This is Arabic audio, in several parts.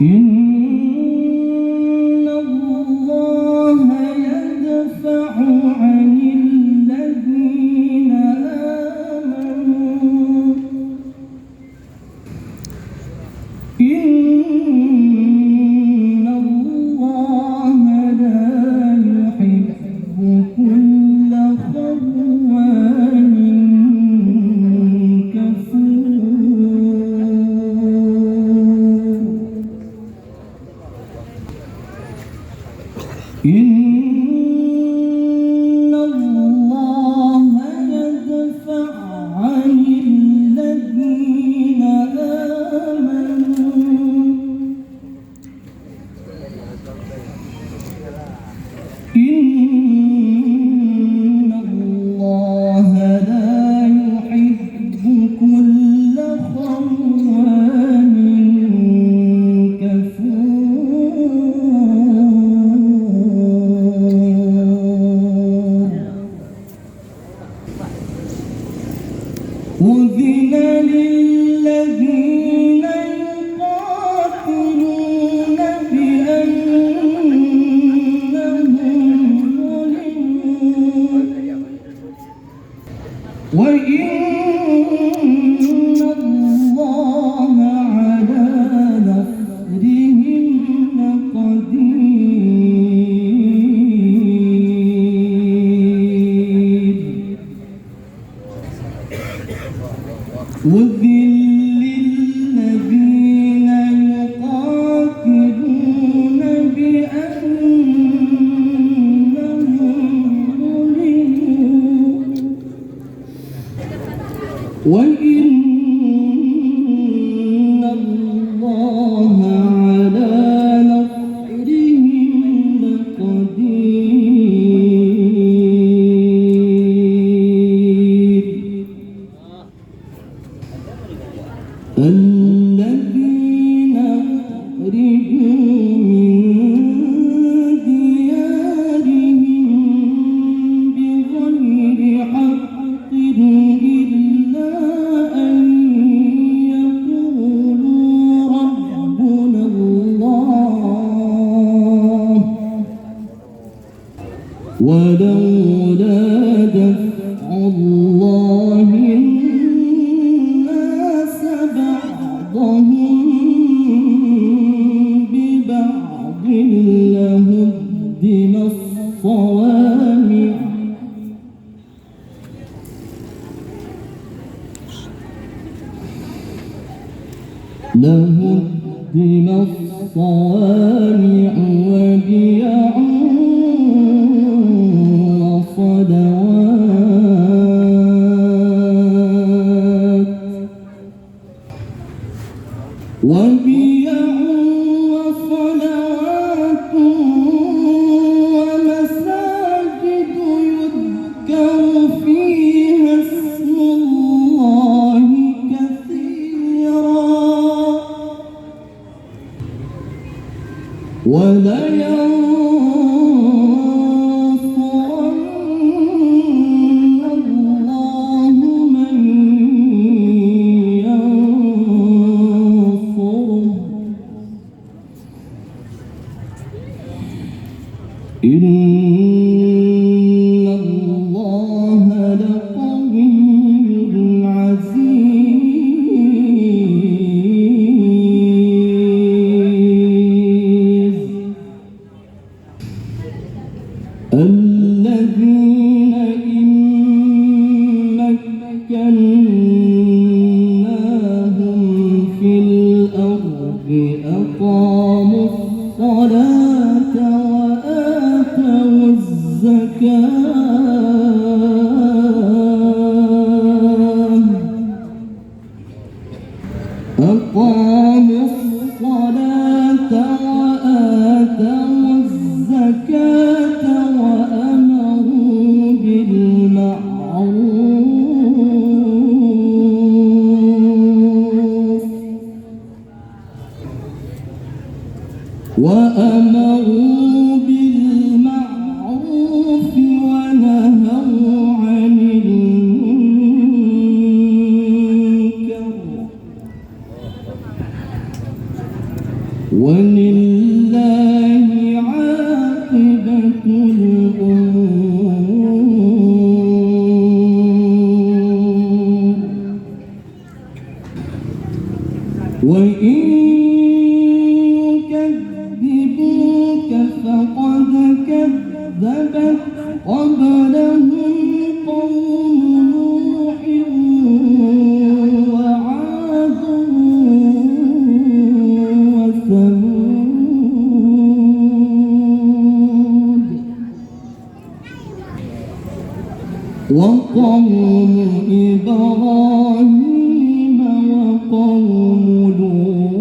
إن الله يدفع عن الذين آمنوا إن الله لا يحب كل خوان إن الله يدفع عن الذين آمنوا إن الله لا يحب كل خوان أذن للذين يقاتلون بأنهم ظلموا وإن الله على نصرهم لقدير أذن للذين يقاتلون بأنهم ظلموا وإن الله على نصرهم لقدير الذين أخرجوا من ديارهم بغير حق إلا أن يقولوا ربنا الله ولولا دفع الله بعضهم ببعض لهدم الصوامع وبيع وصلوات ومساجد يذكر فيها اسم الله كثيرا ولينصرن الله من ينصره إن الله لقوي عزيز وأقاموا الصلاة وآتوا الزكاة أقاموا الصلاة وآتوا الزكاة وأمروا بالمعروف ونهوا عن المنكر ولله عاقبة الأمور وإن يكذبوك فقد كذبت قبلهم قوم نوح وعاد وثمود وقوم إبراهيم وقوم لوط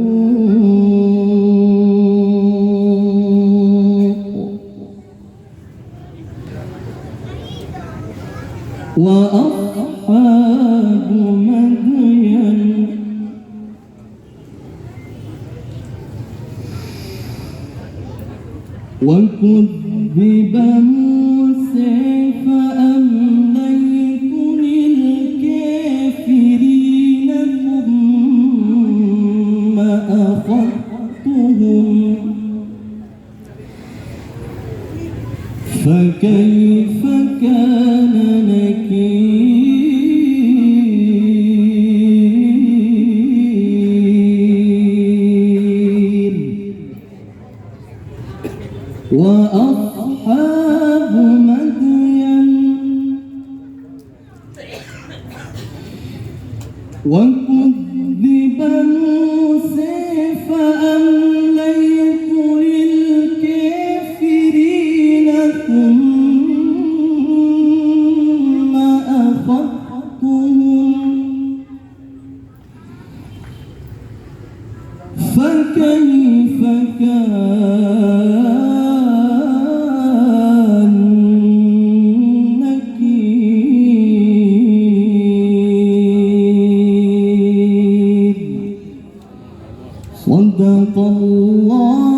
وأصحاب مدين وكذب موسى فأمليت للكافرين ثم أخذتهم فكيف كان نكير وأصحاب مدين وكذب موسى فأمليت للكافرين ثم أخذتهم فكيف كان نكير صدق الله